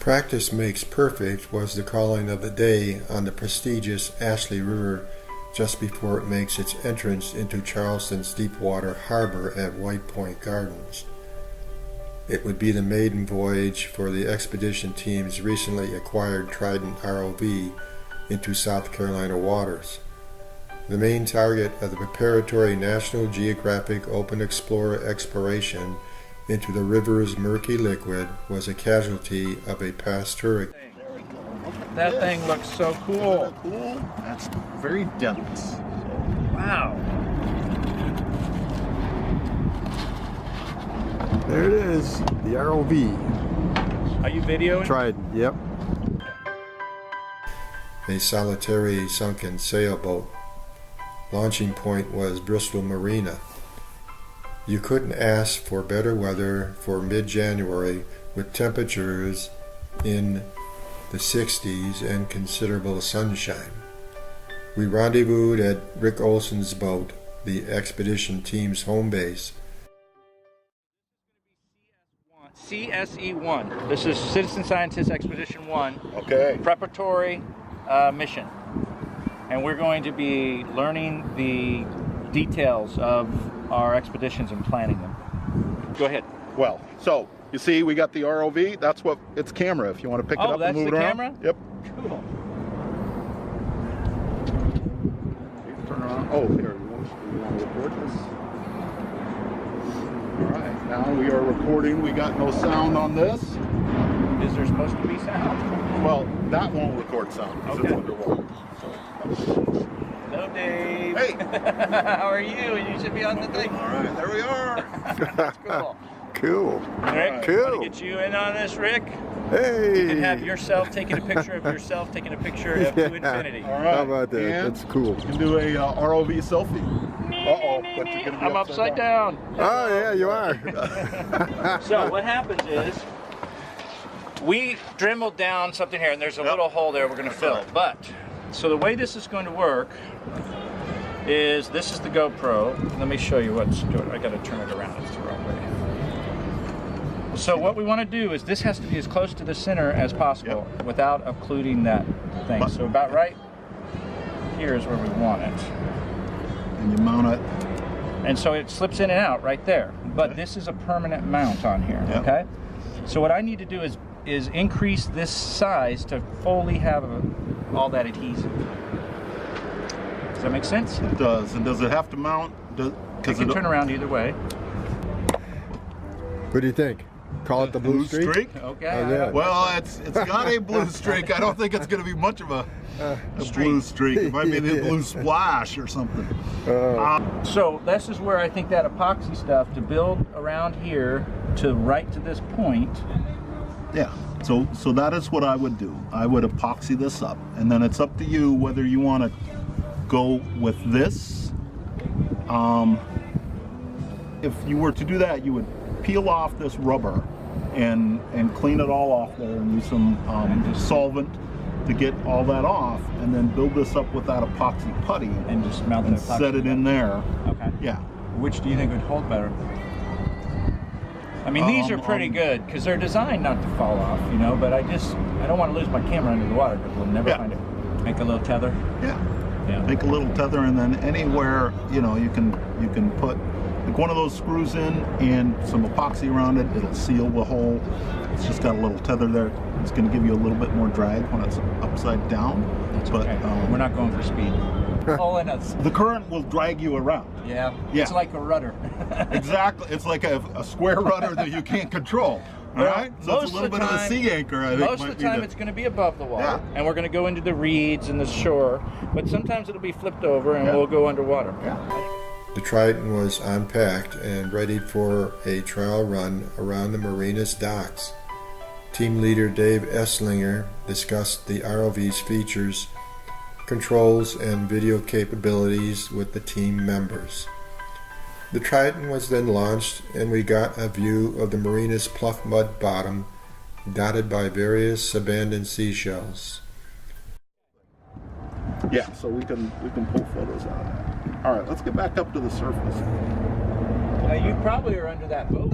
Practice makes perfect was the calling of the day on the prestigious Ashley River just before it makes its entrance into Charleston's deepwater harbor at White Point Gardens. It would be the maiden voyage for the expedition team's recently acquired Trident ROV into South Carolina waters. The main target of the preparatory National Geographic Open Explorer exploration into the river's murky liquid was a casualty of a past hurricane. That thing looks so cool. Cool. That's very dense. Wow. There it is, the ROV. Are you videoing? Trident, yep. A solitary sunken sailboat. Launching point was Bristol Marina. You couldn't ask for better weather for mid-January with temperatures in the 60s and considerable sunshine. We rendezvoused at Rick Olson's boat, the expedition team's home base. CSE-1. This is Citizen Scientist Expedition 1. Okay. Preparatory mission. And we're going to be learning the details of our expeditions and planning them. Go ahead. Well, so you see, we got the ROV. That's what it's camera. If you want to pick it up and move it around. Camera? Yep. Cool. Turn around. Oh, here. You want to record this? All right. Now we are recording. We got no sound on this. Is there supposed to be sound? Well, that won't record sound because it's underwater. So. Hello, Dave. Hey. How are you? You should be on the thing. All right, there we are. That's cool. Cool. Rick, Cool. want to get you in on this, Rick? Hey. You can have yourself taking a picture of yourself taking a picture of to infinity. All right. How about that? And That's cool. You can do a ROV selfie. Uh-oh, but you're gonna be I'm upside down. Oh, yeah, you are. So what happens is we dremeled down something here, and there's a little hole there we're going to fill. But so the way this is going to work is this is the GoPro. Let me show you what's doing. I got to turn it around. It's the wrong way. So what we want to do is this has to be as close to the center as possible without occluding that thing. So about right here is where we want it. And you mount it. And so it slips in and out right there. But this is a permanent mount on here, okay? So what I need to do is increase this size to fully have all that adhesive. Does that make sense? It does. And does it have to mount? It can turn around either way. What do you think? Call it the blue streak? Okay. Yeah. Well, it's got a blue streak. I don't think it's going to be much of a blue streak. It might be the blue splash or something. So this is where I think that epoxy stuff to build around here to right to this point. Yeah. So that is what I would do. I would epoxy this up, and then it's up to you whether you want to go with this. If you were to do that, you would peel off this rubber and clean it all off there and use some solvent to get all that off, and then build this up with that epoxy putty And just mount and the epoxy. set it in there. Okay. Yeah. Which do you think would hold better? I mean, these are pretty good because they're designed not to fall off, you know, but I don't want to lose my camera under the water because we'll never find it. Make a little tether. Yeah. Make a little tether, and then anywhere, you know, you can put like one of those screws in and some epoxy around it. It'll seal the hole. It's just got a little tether there. It's going to give you a little bit more drag when it's upside down. That's okay. We're not going for speed. Oh, and the current will drag you around. Yeah. It's like a rudder. Exactly. It's like a square rudder that you can't control. All right? So it's a little bit of a sea anchor, I think. Most of the time it's going to be above the water. Yeah. And we're going to go into the reeds and the shore. But sometimes it'll be flipped over and we'll go underwater. Yeah. The Trident was unpacked and ready for a trial run around the marina's docks. Team leader Dave Esslinger discussed the ROV's features, controls, and video capabilities with the team members. The Trident was then launched, and we got a view of the marina's pluff mud bottom, dotted by various abandoned seashells. Yeah, so we can pull photos out of that. All right, let's get back up to the surface. Now you probably are under that boat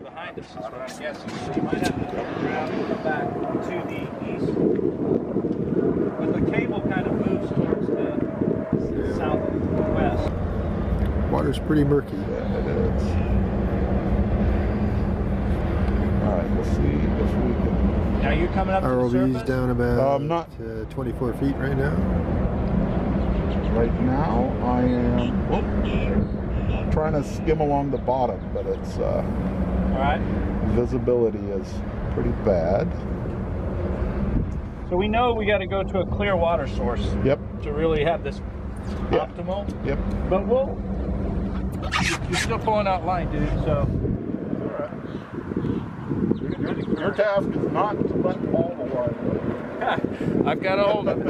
behind us, is what I'm guessing. So you might have to turn around and come back. water's pretty murky. Yeah, it is. Alright, let's see if we can... Now you're coming up to the ROV's surface? down about not 24 feet right now. Right now, I am trying to skim along the bottom, but it's Alright. visibility is pretty bad. So we know we got to go to a clear water source Yep. to really have this optimal. Yep. But you're still pulling out line, dude, so. Your task is not to let all the line. I've got a hold of it.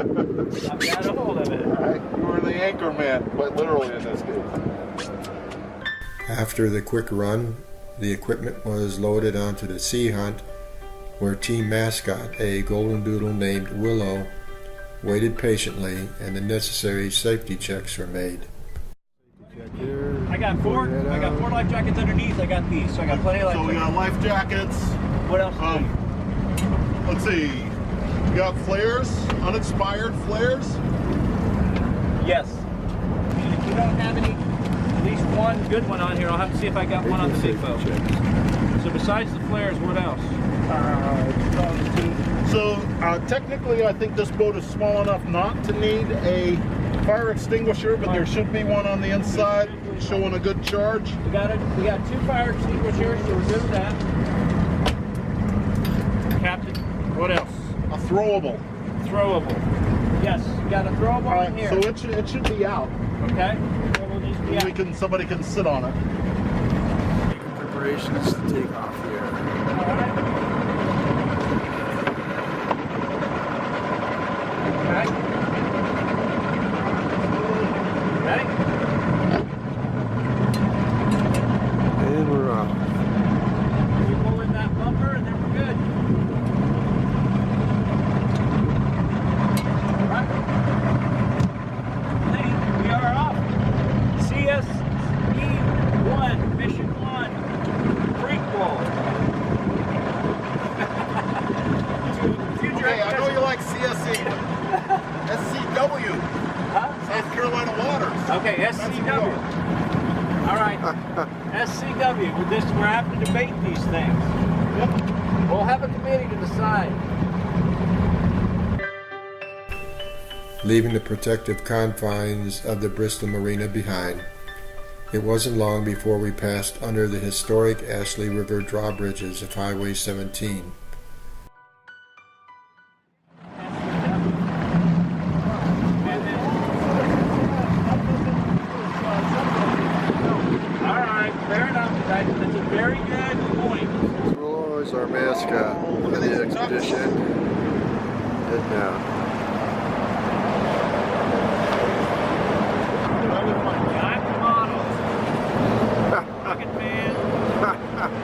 I've got a hold of it. Right. You were the anchor man, but literally in this case. After the quick run, the equipment was loaded onto the sea hunt, where team mascot, a golden doodle named Willow, waited patiently and the necessary safety checks were made. I got four life jackets underneath. I got these, so I got plenty of life So we jackets. got life jackets. What else? Let's see. We got flares, unexpired flares. Yes. And if we don't have any, at least one good one on here, I'll have to see if I got one on the big boat. So besides the flares, what else? So technically, I think this boat is small enough not to need a fire extinguisher, but there should be one on the inside showing a good charge. We got 2 fire extinguishers, so we're good with that. Captain, what else? A throwable. Throwable. Yes, you got a throwable in here. So it should be out. Okay. Throwable needs to be out. Somebody can sit on it. Making preparations to take off here. All right. Okay. Ready? And we're off. We pull in that bumper and then we're good. All right. Hey, we are off. S.E.E. 1, Mission 1, prequel. To future Hey, I know you like CSE. SCW. Huh? South Carolina Waters. Okay, SCW. All right, SCW. We're having to debate these things. We'll have a committee to decide. Leaving the protective confines of the Bristol Marina behind, it wasn't long before we passed under the historic Ashley River drawbridges of Highway 17. Fair enough. That's a very good point. Willow is our mascot for the expedition. Head down. I'm the model. Fucking man.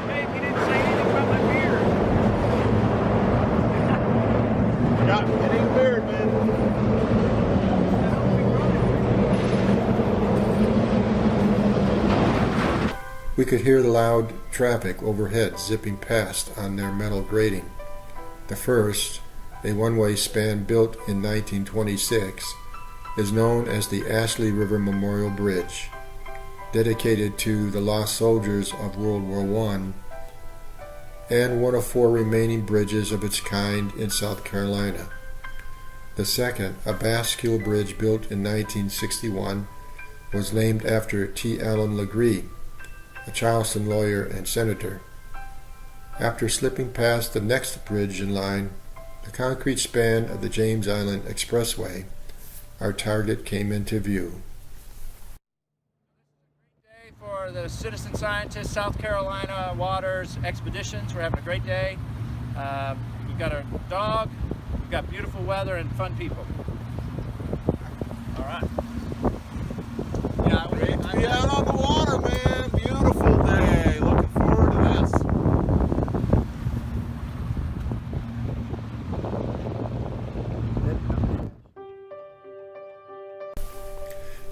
Hey, you didn't say anything about my beard. Yeah, it ain't weird, man. We could hear the loud traffic overhead zipping past on their metal grating. The first, a one-way span built in 1926, is known as the Ashley River Memorial Bridge, dedicated to the lost soldiers of World War I, and one of 4 remaining bridges of its kind in South Carolina. The second, a bascule bridge built in 1961, was named after T. Allen Legree, a Charleston lawyer and senator. After slipping past the next bridge in line, the concrete span of the James Island Expressway, our target came into view. Day for the Citizen Scientist South Carolina Waters Expeditions. We're having a great day. We've got our dog, we've got beautiful weather and fun people. All right. Yeah, Great to be out on the water, man. Beautiful day. Looking forward to this.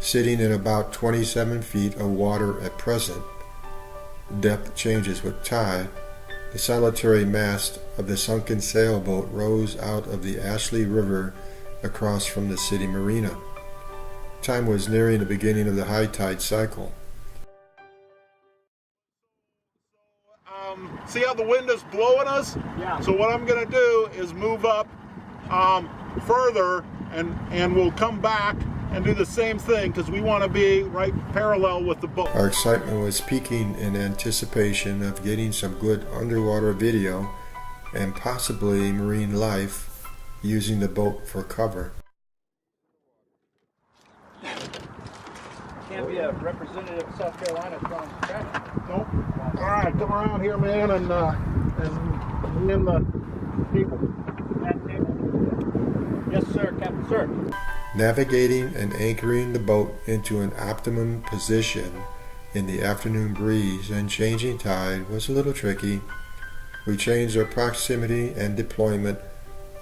Sitting in about 27 feet of water at present, depth changes with tide, the solitary mast of the sunken sailboat rose out of the Ashley River across from the city marina. Time was nearing the beginning of the high tide cycle, see how the wind is blowing us? Yeah. So what I'm gonna do is move up further, and we'll come back and do the same thing because we want to be right parallel with the boat. Our excitement was peaking in anticipation of getting some good underwater video and possibly marine life using the boat for cover. Can't be a representative of South Carolina throwing traffic. Nope. All right, come around here, man, and me and the people. Yes, sir, Captain, sir. Navigating and anchoring the boat into an optimum position in the afternoon breeze and changing tide was a little tricky. We changed our proximity and deployment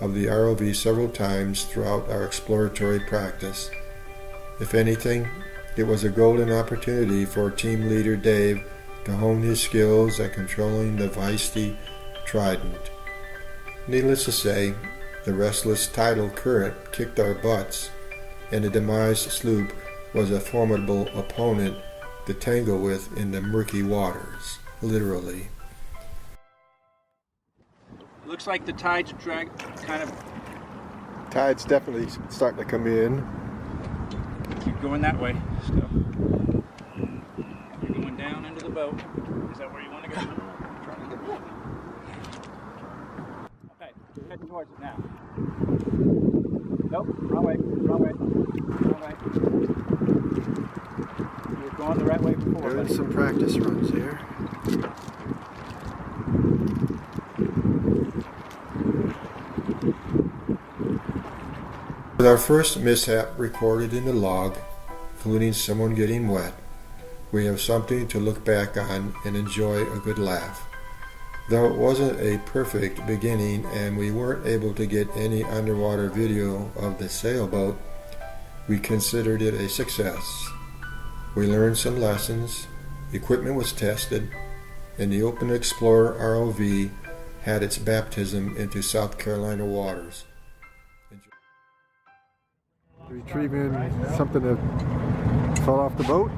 of the ROV several times throughout our exploratory practice. If anything, it was a golden opportunity for team leader Dave to hone his skills at controlling the feisty Trident. Needless to say, the restless tidal current kicked our butts, and the demised sloop was a formidable opponent to tangle with in the murky waters, literally. Looks like the tide's Tide's definitely starting to come in. keep going that way still. You're going down into the boat. Is that where you want to go? Okay, heading towards it now. Nope, wrong way, wrong way, wrong way. You were going the right way before. Doing buddy. some practice runs here. With our first mishap recorded in the log, including someone getting wet, we have something to look back on and enjoy a good laugh. Though it wasn't a perfect beginning and we weren't able to get any underwater video of the sailboat, we considered it a success. We learned some lessons, equipment was tested, and the Open Explorer ROV had its baptism into South Carolina waters. Retrieving something that fell off the boat.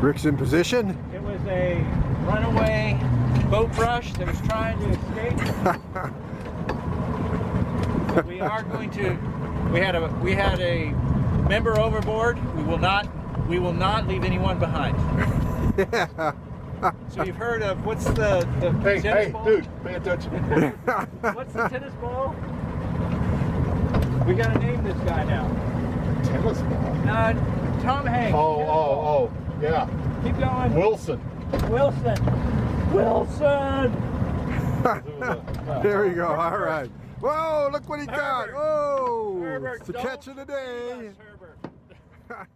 Rick's in position. It was a runaway boat brush that was trying to escape. So we are going to. We had a member overboard. We will not leave anyone behind. Yeah. So you've heard of what's the tennis ball? Dude, pay attention. What's the tennis ball? We gotta name this guy now. Tennis ball. Tom Hanks. Oh, yeah. Keep going. Wilson. Wilson. There we go. All right. Whoa, look what he got. Herbert. Oh, Herbert, it's the don't catch of the day. leave us, Herbert.